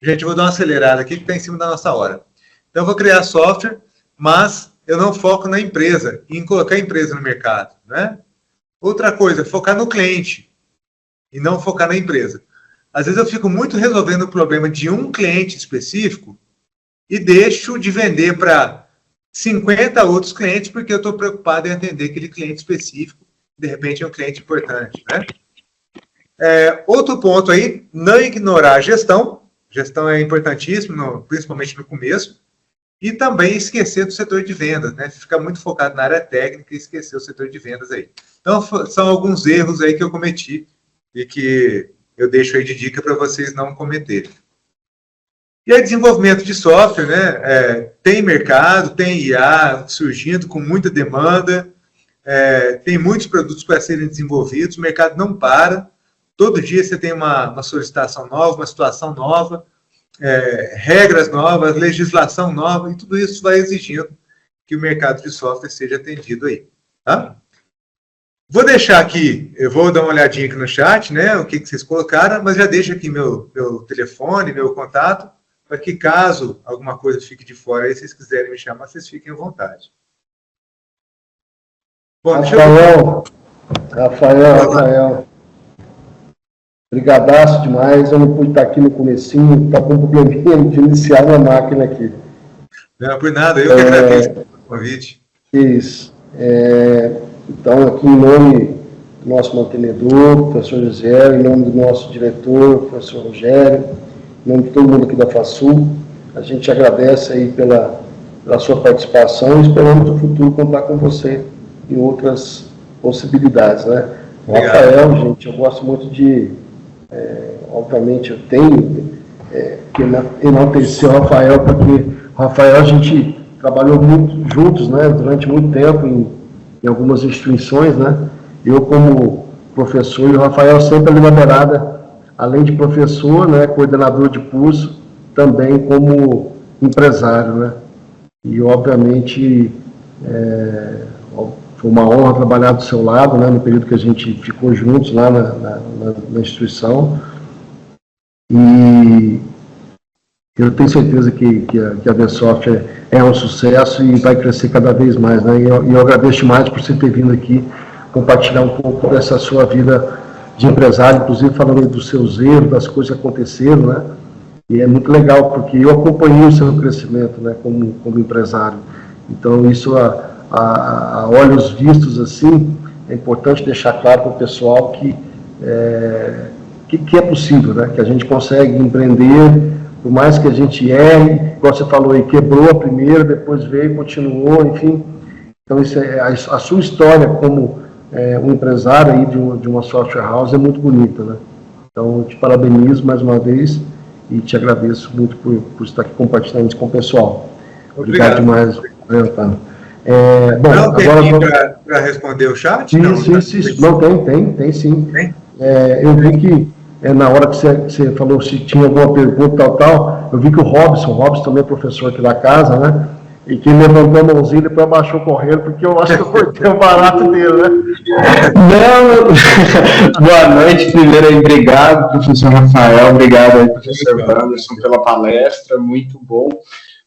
Gente, eu vou dar uma acelerada aqui que está em cima da nossa hora. Então, eu vou criar software, mas eu não foco na empresa, em colocar a empresa no mercado, né? Outra coisa, focar no cliente e não focar na empresa. Às vezes eu fico muito resolvendo o problema de um cliente específico e deixo de vender para 50 outros clientes porque eu estou preocupado em atender aquele cliente específico. De repente é um cliente importante, né? Outro ponto aí, não ignorar a gestão. Gestão é importantíssimo, principalmente no começo. E também esquecer do setor de vendas, né? Ficar muito focado na área técnica e esquecer o setor de vendas aí. Então, são alguns erros aí que eu cometi e que eu deixo aí de dica para vocês não cometerem. E aí, desenvolvimento de software, né? Tem mercado, tem IA surgindo com muita demanda, tem muitos produtos para serem desenvolvidos, o mercado não para. Todo dia você tem uma solicitação nova, uma situação nova, regras novas, legislação nova, e tudo isso vai exigindo que o mercado de software seja atendido aí. Tá? Vou deixar aqui, eu vou dar uma olhadinha aqui no chat, né? O que vocês colocaram, mas já deixo aqui meu telefone, meu contato, para que caso alguma coisa fique de fora aí, se vocês quiserem me chamar, vocês fiquem à vontade. Bom, Rafael. Brigadaço demais, eu não pude estar aqui no comecinho, está com um probleminha de iniciar a máquina aqui. Não, por nada, eu que agradeço pelo convite. Isso. Então, aqui em nome do nosso mantenedor, professor José, em nome do nosso diretor, professor Rogério, em nome de todo mundo aqui da FASUL, a gente agradece aí pela sua participação e esperamos no futuro contar com você em outras possibilidades, né? O Rafael, gente, eu gosto muito de... obviamente, eu tenho que enaltecer o Rafael, porque o Rafael, a gente trabalhou muito juntos, né? Durante muito tempo em algumas instituições, né? Eu como professor e o Rafael sempre ali na beirada, além de professor, né, coordenador de curso, também como empresário, né? E obviamente foi uma honra trabalhar do seu lado, né, no período que a gente ficou juntos lá na instituição. E eu tenho certeza que a VSoft é um sucesso e vai crescer cada vez mais, né? E eu agradeço demais por você ter vindo aqui compartilhar um pouco dessa sua vida de empresário, inclusive falando aí dos seus erros, das coisas que aconteceram, né? E é muito legal, porque eu acompanhei o seu crescimento, né, como empresário. Então, isso, a olhos vistos, assim, é importante deixar claro para o pessoal que é possível, né? Que a gente consegue empreender, por mais que a gente erre, igual você falou aí, quebrou a primeira, depois veio, continuou, enfim. Então, isso a sua história como um empresário aí de uma software house é muito bonita, né? Então, eu te parabenizo mais uma vez e te agradeço muito por estar aqui compartilhando isso com o pessoal. Obrigado demais. Bom, não agora para responder o chat? Isso. Não, tem sim. Tem? Eu vi que na hora que você falou se tinha alguma pergunta, tal, eu vi que o Robson também é professor aqui da casa, né? E que levantou a mãozinha e depois abaixou correndo, porque eu acho que eu cortei o barato dele, né? Não, boa noite, primeiro aí, obrigado, professor Rafael, obrigado aí, professor Anderson, pela palestra, muito bom.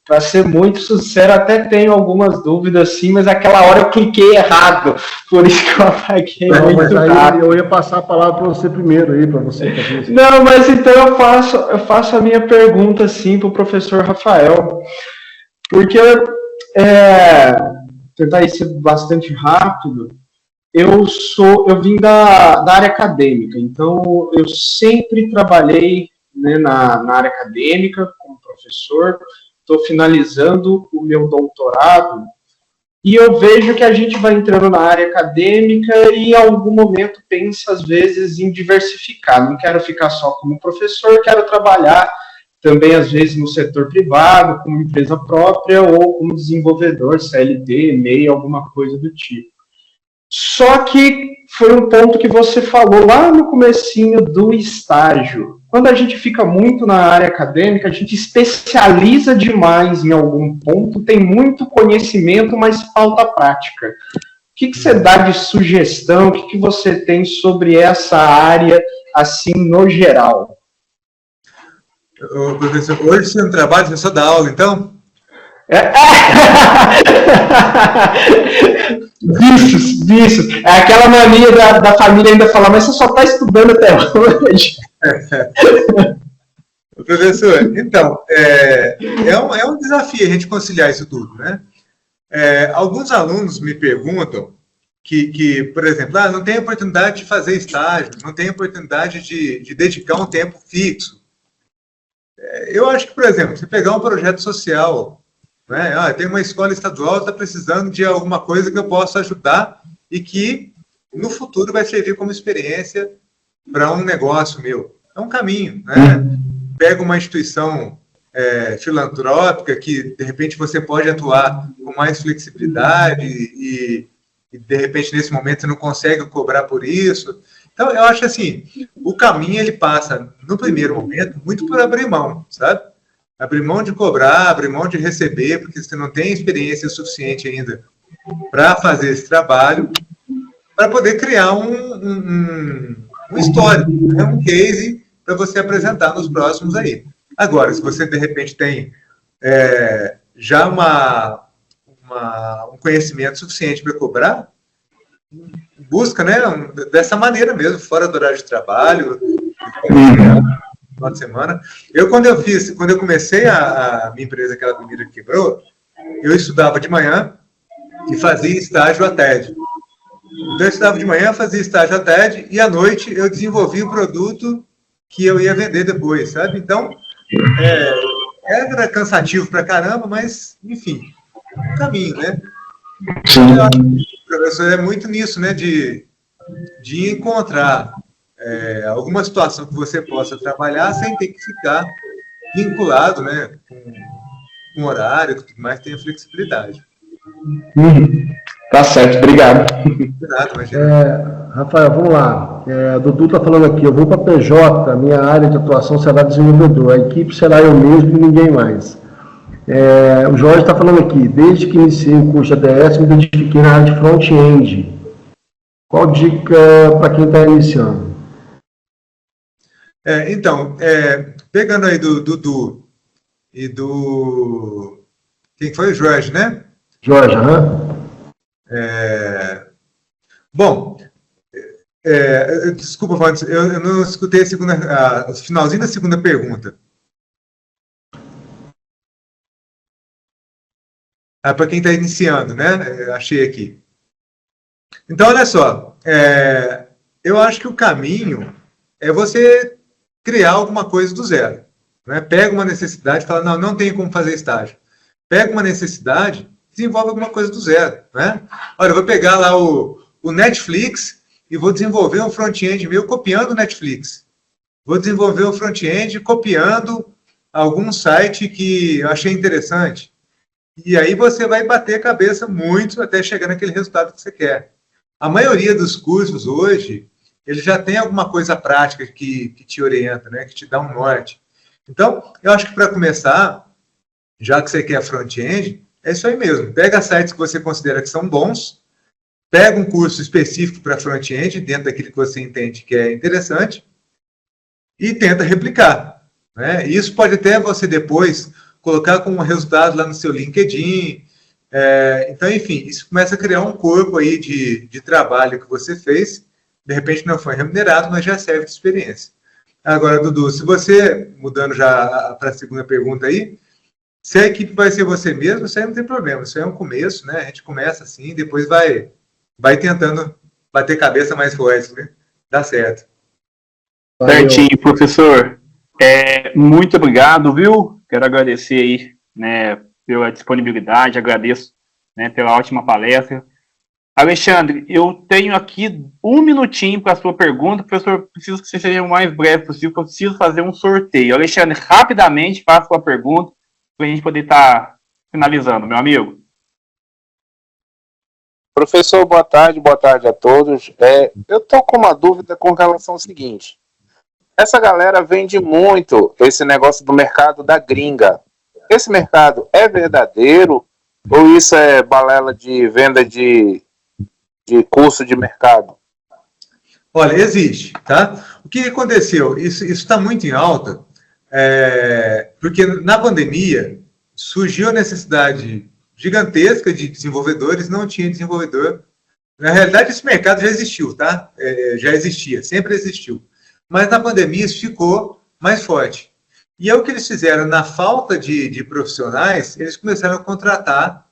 Para ser muito sincero, até tenho algumas dúvidas, sim, mas aquela hora eu cliquei errado, por isso que eu apaguei muito rápido. Eu ia passar a palavra para você primeiro aí, para você fazer. Não, mas então eu faço a minha pergunta, sim, para o professor Rafael, porque tentar ser bastante rápido. Eu vim da área acadêmica, então eu sempre trabalhei, né, na área acadêmica como professor. Estou finalizando o meu doutorado e eu vejo que a gente vai entrando na área acadêmica e em algum momento pensa às vezes em diversificar. Não quero ficar só como professor, quero trabalhar também às vezes no setor privado, como empresa própria ou como desenvolvedor, CLT, MEI, alguma coisa do tipo. Só que foi um ponto que você falou lá no comecinho do estágio. Quando a gente fica muito na área acadêmica, a gente especializa demais em algum ponto, tem muito conhecimento, mas falta prática. O que você dá de sugestão, o que você tem sobre essa área, assim, no geral? Professor, hoje você não trabalha, você só dá aula, então? Vícios. É aquela mania da família ainda falar, mas você só está estudando até hoje. Professor, então, é um desafio a gente conciliar isso tudo, né? Alguns alunos me perguntam que por exemplo, não tem oportunidade de fazer estágio, não tem oportunidade de dedicar um tempo fixo. Eu acho que, por exemplo, você pegar um projeto social, né? Tem uma escola estadual que está precisando de alguma coisa que eu possa ajudar e que no futuro vai servir como experiência para um negócio meu. É um caminho, né? Pega uma instituição filantrópica, que de repente você pode atuar com mais flexibilidade e de repente nesse momento você não consegue cobrar por isso. Então eu acho assim, o caminho ele passa no primeiro momento muito por abrir mão, sabe? Abrir mão de cobrar, abrir mão de receber, porque você não tem experiência suficiente ainda para fazer esse trabalho, para poder criar um histórico, né? Um case para você apresentar nos próximos aí. Agora, se você de repente tem já um conhecimento suficiente para cobrar, busca, né, dessa maneira mesmo, fora do horário de trabalho, final de semana. Quando eu comecei a minha empresa, aquela primeira que quebrou, eu estudava de manhã e fazia estágio à tarde. Então, eu estudava de manhã, fazia estágio à tarde, e à noite eu desenvolvia o produto que eu ia vender depois, sabe? Então, era cansativo pra caramba, mas, enfim, um caminho, né? Sim. Eu acho que, professor, é muito nisso, né? De encontrar alguma situação que você possa trabalhar sem ter que ficar vinculado, né? Com horário, com tudo mais, tenha flexibilidade. Tá certo, obrigado. Nada, imagina. Rafael, vamos lá. A Dudu está falando aqui, eu vou para PJ, minha área de atuação será desenvolvedor, a equipe será eu mesmo e ninguém mais. O Jorge está falando aqui, desde que iniciei o curso de ADS, me identifiquei na área de front-end. Qual dica para quem está iniciando? Então, pegando aí do Dudu e do... Quem foi? O Jorge, né? Jorge, aham. Bom, desculpa, eu não escutei o finalzinho da segunda pergunta. Para quem está iniciando, né? Achei aqui. Então, olha só. Eu acho que o caminho é você criar alguma coisa do zero. Né? Pega uma necessidade e fala, não tem como fazer estágio. Pega uma necessidade, desenvolve alguma coisa do zero. Né? Olha, eu vou pegar lá o Netflix e vou desenvolver um front-end meu copiando o Netflix. Vou desenvolver um front-end copiando algum site que eu achei interessante. E aí você vai bater a cabeça muito até chegar naquele resultado que você quer. A maioria dos cursos hoje, ele já tem alguma coisa prática que te orienta, né? Que te dá um norte. Então, eu acho que para começar, já que você quer front-end, é isso aí mesmo. Pega sites que você considera que são bons, pega um curso específico para front-end, dentro daquilo que você entende que é interessante, e tenta replicar. Né? Isso pode até você depois colocar como resultado lá no seu LinkedIn. Então, enfim, isso começa a criar um corpo aí de trabalho que você fez, de repente não foi remunerado, mas já serve de experiência. Agora, Dudu, se você, mudando já para a segunda pergunta aí, se a equipe vai ser você mesmo, isso aí não tem problema, isso aí é um começo, né? A gente começa assim, depois vai tentando bater cabeça mais forte, né? Dá certo. Certinho, professor. Muito obrigado, viu? Quero agradecer aí, né, pela disponibilidade, agradeço, né, pela ótima palestra. Alexandre, eu tenho aqui 1 minutinho para a sua pergunta, professor, preciso que você seja o mais breve possível, porque eu preciso fazer um sorteio. Alexandre, rapidamente faça a sua pergunta, para a gente poder estar finalizando, meu amigo. Professor, boa tarde a todos. Eu estou com uma dúvida com relação ao seguinte. Essa galera vende muito esse negócio do mercado da gringa. Esse mercado é verdadeiro ou isso é balela de venda de curso de mercado? Olha, existe, tá? O que aconteceu? Isso está muito em alta, porque na pandemia surgiu a necessidade gigantesca de desenvolvedores, não tinha desenvolvedor. Na realidade, esse mercado já existiu, tá? Já existia, sempre existiu. Mas na pandemia isso ficou mais forte. E é o que eles fizeram, na falta de profissionais, eles começaram a contratar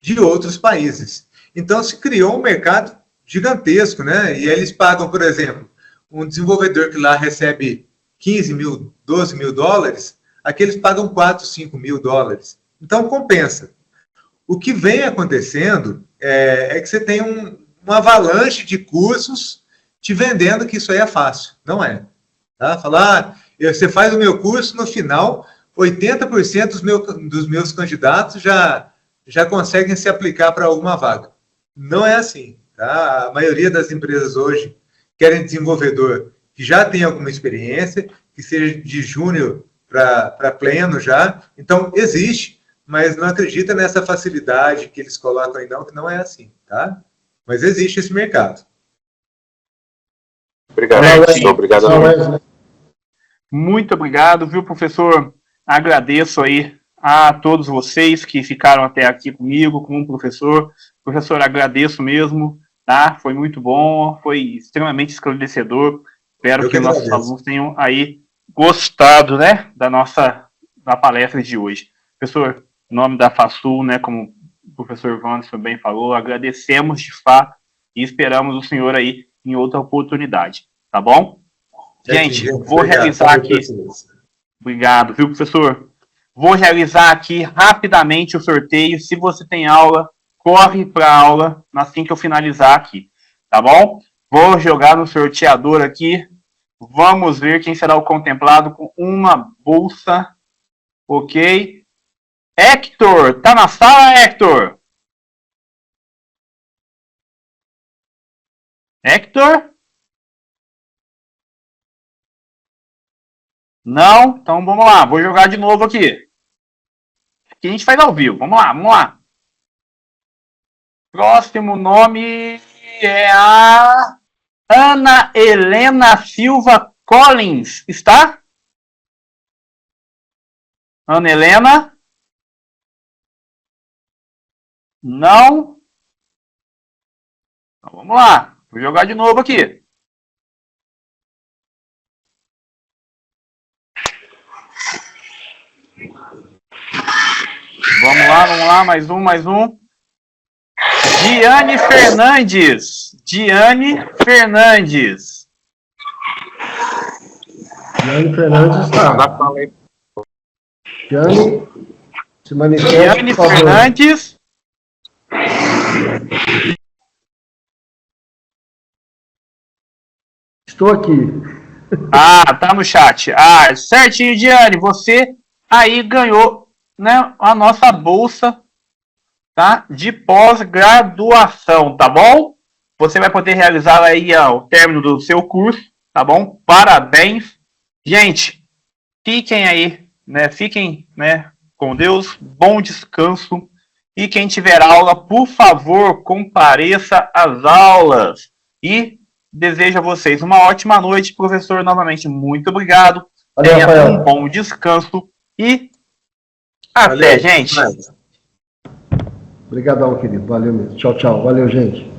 de outros países. Então se criou um mercado gigantesco, né? E eles pagam, por exemplo, um desenvolvedor que lá recebe 15 mil, 12 mil dólares, aqui eles pagam 4, 5 mil dólares. Então compensa. O que vem acontecendo é que você tem uma avalanche de cursos te vendendo que isso aí é fácil. Não é. Tá? Falar, você faz o meu curso, no final 80% dos meus candidatos já conseguem se aplicar para alguma vaga. Não é assim. Tá? A maioria das empresas hoje querem desenvolvedor que já tem alguma experiência, que seja de júnior para pleno já. Então, existe, mas não acredita nessa facilidade que eles colocam aí, não, que não é assim. Tá? Mas existe esse mercado. Obrigado, professor. Obrigado. Muito obrigado, viu, professor? Agradeço aí a todos vocês que ficaram até aqui comigo, com o professor. Professor, agradeço mesmo, tá? Foi muito bom, foi extremamente esclarecedor. Espero que nossos alunos tenham aí gostado, né, da palestra de hoje. Professor, em nome da FASUL, né, como o professor Wanderson bem falou, agradecemos de fato e esperamos o senhor aí em outra oportunidade, tá bom? Gente, vou realizar aqui... Obrigado, viu, professor? Vou realizar aqui rapidamente o sorteio. Se você tem aula, corre para a aula assim que eu finalizar aqui, tá bom? Vou jogar no sorteador aqui. Vamos ver quem será o contemplado com uma bolsa. Ok? Hector, tá na sala, Hector? Hector? Não? Então vamos lá, vou jogar de novo aqui. Que a gente faz ao vivo. Vamos lá. Próximo nome é a Ana Helena Silva Collins. Está? Ana Helena? Não? Então vamos lá. Vou jogar de novo aqui. Vamos lá, mais um. Diane Fernandes. Diane Fernandes está. Diane, se manifeste, Diane por favor. Fernandes. Estou aqui. Ah, tá no chat. Ah, certinho, Diane. Você aí ganhou, né, a nossa bolsa, tá, de pós-graduação, tá bom? Você vai poder realizar aí ao término do seu curso, tá bom? Parabéns. Gente, fiquem aí, né? Fiquem, né, com Deus. Bom descanso. E quem tiver aula, por favor, compareça às aulas. E desejo a vocês uma ótima noite. Professor, novamente, muito obrigado. Valeu, Tenha Rafael. um bom descanso e até, gente. Obrigadão, querido. Valeu mesmo. Tchau, tchau. Valeu, gente.